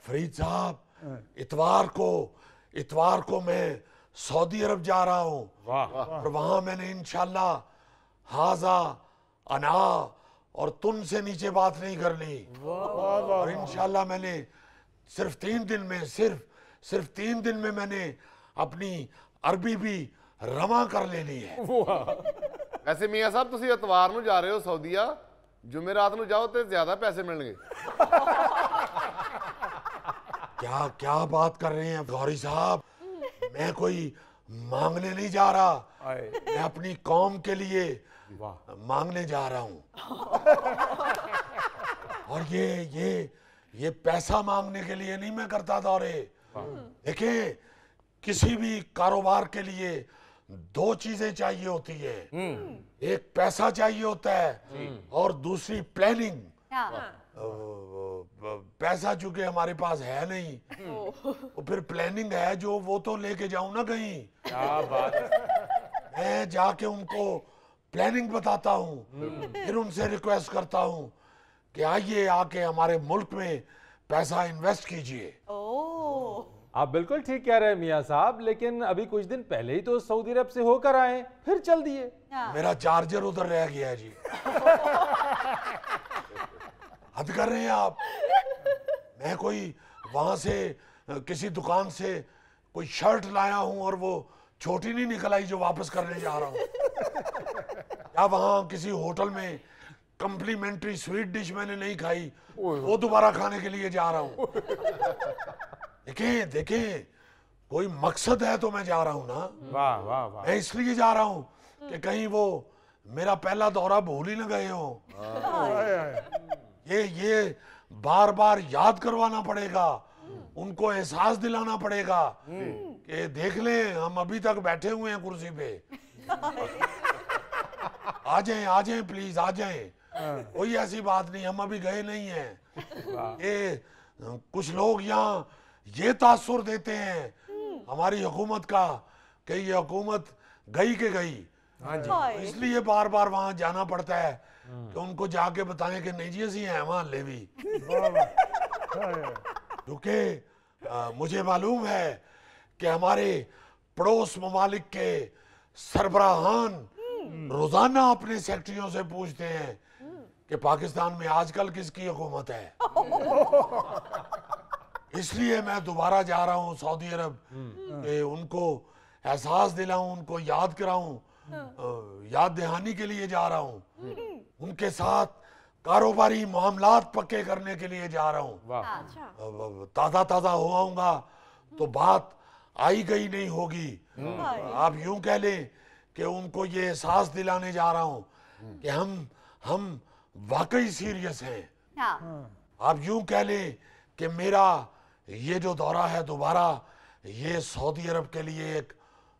फरीद साहब इतवार को मैं सऊदी अरब जा रहा हूँ और वहां मैंने इंशाल्लाह हाजा अना और तुम से नीचे बात नहीं करनी और इंशाल्लाह मैंने सिर्फ 3 दिन में मैंने अपनी अरबी भी रमा कर लेनी है। वैसे मियां साहब तुसी इतवार ਨੂੰ जा रहे हो सऊदीया, जुमेरात ਨੂੰ जाओ तो ज्यादा पैसे मिलेंगे। क्या बात कर रहे हैं गौरी साहब, मैं कोई मांगने नहीं जा रहा, मैं अपनी कौम के लिए मांगने जा रहा हूँ। और ये पैसा मांगने के लिए नहीं मैं करता दौरे। देखिए किसी भी कारोबार के लिए 2 चीजें चाहिए होती है, एक पैसा चाहिए होता है और दूसरी प्लानिंग। पैसा चूंकि हमारे पास है नहीं तो फिर प्लानिंग है जो, वो तो लेके जाऊं ना कहीं। क्या बात है। मैं जाके उनको प्लानिंग बताता हूँ, फिर उनसे रिक्वेस्ट करता हूँ कि आइए आके हमारे मुल्क में पैसा इन्वेस्ट कीजिए। आप बिल्कुल ठीक कह रहे हैं मियां साहब, लेकिन अभी कुछ दिन पहले ही तो सऊदी अरब से होकर आए, फिर चल दिए। मेरा चार्जर उधर रह गया है जी। हद कर रहे हैं आप। मैं कोई वहां से किसी दुकान से कोई शर्ट लाया हूं और वो छोटी नहीं निकल आई जो वापस करने जा रहा हूं। या वहां किसी होटल में कम्प्लीमेंट्री स्वीट डिश मैंने नहीं खाई, वो दोबारा खाने के लिए जा रहा हूं। देखें कोई मकसद है तो मैं जा रहा हूं ना। वाह वाह वाह। मैं इसलिए जा रहा हूं कि कहीं वो मेरा पहला दौरा भूल ही न गए हो। ये बार बार याद करवाना पड़ेगा, उनको एहसास दिलाना पड़ेगा कि देख लें हम अभी तक बैठे हुए हैं कुर्सी पे। आ जाएं प्लीज, आ जाएं। कोई ऐसी बात नहीं, हम अभी गए नहीं हैं। ये कुछ लोग यहाँ ये तासुर देते हैं हमारी हुकूमत का कि ये हुकूमत गई के गई। तो इसलिए बार बार वहां जाना पड़ता है कि उनको जाके बताएं कि नहीं जी असी हैं वहां ले भी। क्योंकि मुझे मालूम है कि हमारे पड़ोस ममालिक के सरबराहान रोजाना अपने सेक्रेटरियों से पूछते हैं कि पाकिस्तान में आजकल किसकी हुकूमत है। इसलिए मैं दोबारा जा रहा हूँ सऊदी अरब कि उनको एहसास दिलाऊं, उनको याद कराऊं, याद दहानी के लिए जा रहा हूँ। उनके साथ कारोबारी मामलात पक्के करने के लिए जा रहा हूँ। ताज़ा हो आऊंगा तो बात आई गई नहीं होगी। आप यूं कह लें कि उनको ये एहसास दिलाने जा रहा हूँ कि हम वाकई सीरियस हैं। आप यूं कह लें कि मेरा ये जो दौरा है दोबारा, ये सऊदी अरब के लिए एक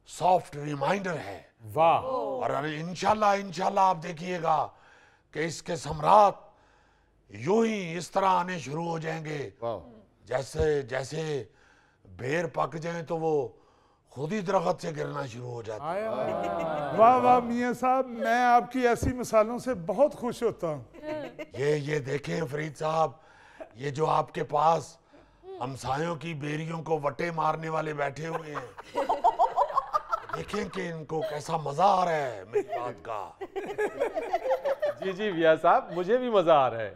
सॉफ्ट रिमाइंडर है। वाह। और इंशाल्लाह आप देखिएगा कि इसके सम्राट यूं ही इस तरह आने शुरू हो जाएंगे जैसे बेर पक जाए तो वो खुद ही दरख्त से गिरना शुरू हो जाता है। वाह वाह मियां साहब, मैं आपकी ऐसी मिसालों से बहुत खुश होता हूँ। ये देखें फरीद साहब, ये जो आपके पास हमसायों की बेरियों को वटे मारने वाले बैठे हुए हैं, देखें कि इनको कैसा मजा आ रहा है मेरी बात का। जी मियां साहब, मुझे भी मजा आ रहा है।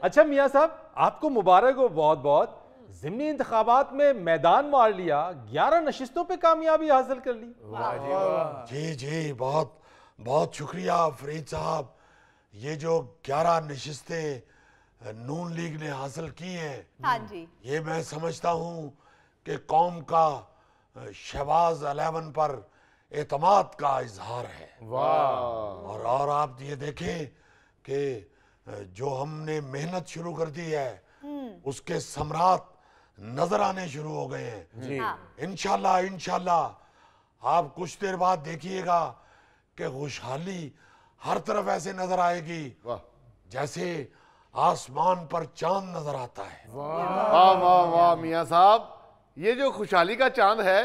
अच्छा मियां साहब, आपको मुबारक हो बहुत बहुत। ज़िमनी इंतखाबात में मैदान मार लिया, 11 नशिस्तों पे कामयाबी हासिल कर ली। जी बहुत बहुत शुक्रिया फरीद साहब। ये जो 11 नशिस्तें नून लीग ने हासिल की हैं, हाँ जी, ये मैं समझता हूँ कि कौम का शहबाज 11 पर एतमाद का इजहार है। वाह। और आप ये देखें कि जो हमने मेहनत शुरू कर दी है उसके सम्राट नजर आने शुरू हो गए हैं। इंशाल्लाह आप कुछ देर बाद देखिएगा कि खुशहाली हर तरफ ऐसे नजर आएगी जैसे आसमान पर चांद नजर आता है। वाह वाह वाह मियां साहब, ये जो खुशहाली का चांद है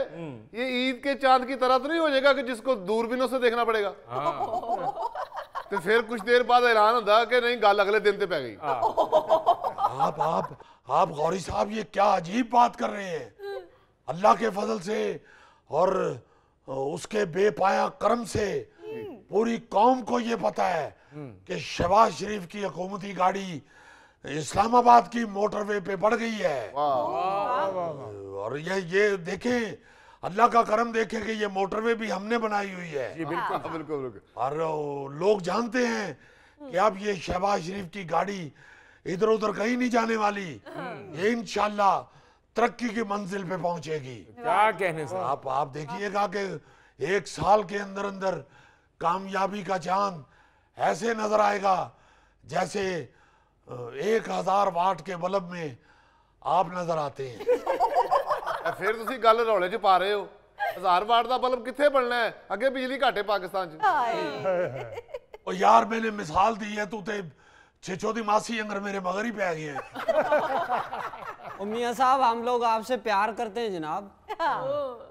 ये ईद के चांद की तरह तो नहीं हो जाएगा कि जिसको दूरबीनों से देखना पड़ेगा। तो फिर कुछ देर बाद ऐलान होता कि नहीं गल अगले दिन ते पै गई। आप गौरी साहब ये क्या अजीब बात कर रहे हैं। अल्लाह के फजल से और उसके बेपाया करम से पूरी कौम को ये पता है कि शहबाज शरीफ की हुकूमती गाड़ी इस्लामाबाद की मोटरवे पे बढ़ गई है। और ये देखें, अल्लाह का करम देखें कि ये मोटरवे भी हमने बनाई हुई है। जी बिल्कुल बिल्कुल बिल्कुल। और लोग जानते हैं कि अब ये शहबाज शरीफ की गाड़ी इधर उधर कहीं नहीं जाने वाली, ये इंशाल्लाह तरक्की की मंजिल पे पहुंचेगी। क्या कहने से। आप देखिएगा कि 1 साल के अंदर अंदर कामयाबी का चांद ऐसे नजर आएगा जैसे 1000 वाट के बल्ब में आप नजर आते हैं। फिर तुसी गल रौले च पा रहे हो, 1000 वाट का बल्ब कितने बनना है, अगे बिजली घट है पाकिस्तान च। और यार मैंने मिसाल दी है, तू ते छिछो दी मासी अंगर मेरे मगर ही पै गए हैं। मियाँ साहब हम लोग आपसे प्यार करते हैं जनाब।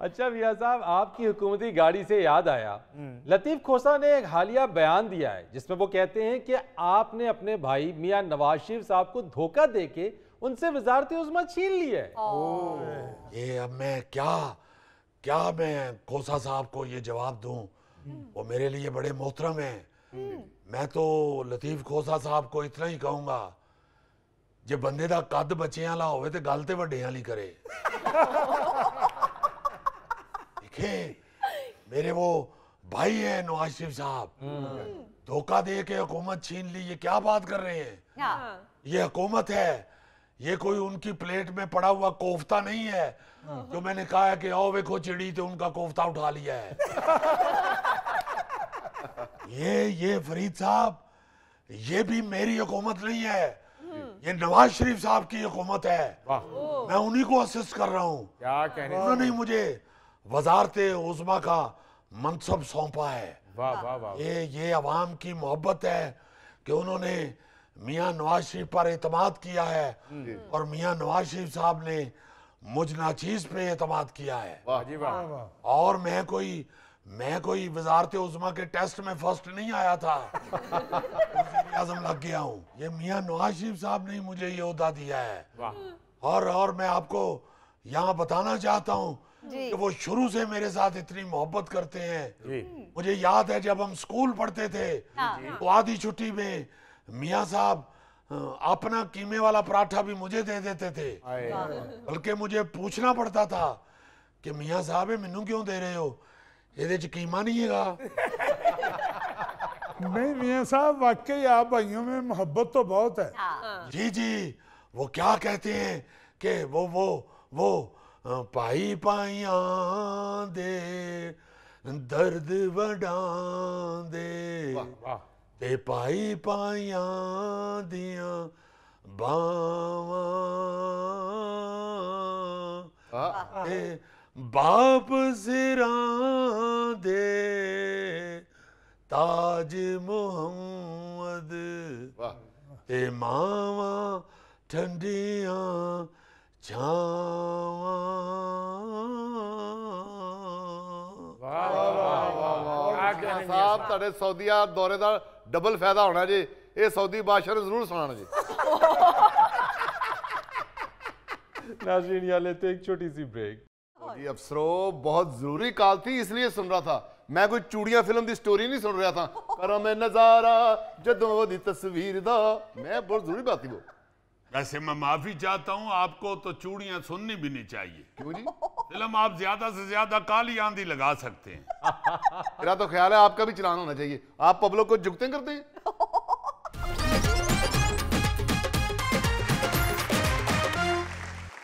अच्छा मियाँ साहब, आपकी हुकूमती गाड़ी से याद आया, लतीफ खोसा ने एक हालिया बयान दिया है जिसमें वो कहते हैं कि आपने अपने भाई मियाँ नवाज शरीफ साहब को धोखा देके उनसे वजारत उज़्मा छीन ली है। ये अब मैं क्या मैं खोसा साहब को ये जवाब दूं? वो मेरे लिए बड़े मोहतरम हैं। मैं तो लतीफ खोसा साहब को इतना ही कहूंगा, जे बंदे दा कद बच्चियां ला होवे ते गल ते वड्डियां वाली करे। देखें, मेरे वो भाई हैं नवाज शरीफ साहब, धोखा दे के हुकूमत छीन ली, ये क्या बात कर रहे हैं? ये हुकूमत है, ये कोई उनकी प्लेट में पड़ा हुआ कोफ्ता नहीं है जो मैंने कहा है कि आओ देखो चिड़ी तो उनका कोफ्ता उठा लिया है। ये फरीद साहब, ये भी मेरी हुकूमत नहीं है, ये नवाज शरीफ साहब की हुकूमत है। मैं उन्हीं को असिस्ट कर रहा हूँ। क्या कहने से। उन्होंने मुझे वजारत उज़्मा का मनसब सौंपा है। वाह वाह वाह। ये अवाम की मोहब्बत है कि उन्होंने मियाँ नवाज शरीफ पर एतमाद किया है और मियाँ नवाज शरीफ साहब ने मुझ नाचीज पे एतमाद किया है। वाह जी वाह। और मैं कोई वजारत उज़्मा के टेस्ट में फर्स्ट नहीं आया था, वज़ीर-ए-आज़म लग गया हूँ। ये मियाँ नवाज शरीफ साहब ने मुझे ये ओहदा दिया है। और मैं आपको यहाँ बताना चाहता हूँ कि वो शुरू से मेरे साथ इतनी मोहब्बत करते हैं। मुझे याद है जब हम स्कूल पढ़ते थे तो आधी छुट्टी में मियाँ साहब अपना कीमे वाला पराठा भी मुझे दे देते थे, बल्कि मुझे पूछना पड़ता था कि मियाँ साहब मैनू क्यों दे रहे हो, ये कीमा नहीं है। नहीं मियाँ साहब, वाकई आप भाइयों में मोहब्बत तो बहुत है। जी, वो क्या कहते हैं कि वो पाई पाइया दे दर्द वडां दे ते पाई पाइया दिया बावां ते बाप सिरां दे ताज मोहम्मद ते मावा ठंडियां छावां। साहब ਤੁਹਾਡੇ सऊदीया दौरे का डबल फायदा होना जी, ये सऊदी बादशाह ने जरूर सुनाना जी। नाज़रीन यहाँ लेते एक छोटी सी ब्रेक। जी अफसरों, बहुत जरूरी कॉल थी इसलिए सुन रहा था, मैं कोई चूड़ियां फिल्म की स्टोरी नहीं सुन रहा था। करम नजारा जदों दी तस्वीर दा, मैं बहुत जरूरी बात थी वो। वैसे मैं माफी चाहता हूँ, आपको तो चूड़ियां सुननी भी नहीं चाहिए। क्यों जी? फिल्म आप ज्यादा से ज्यादा काली आंधी लगा सकते हैं। मेरा तो ख्याल है आपका भी चलान होना चाहिए, आप पब्लिक को जुगते करते हैं।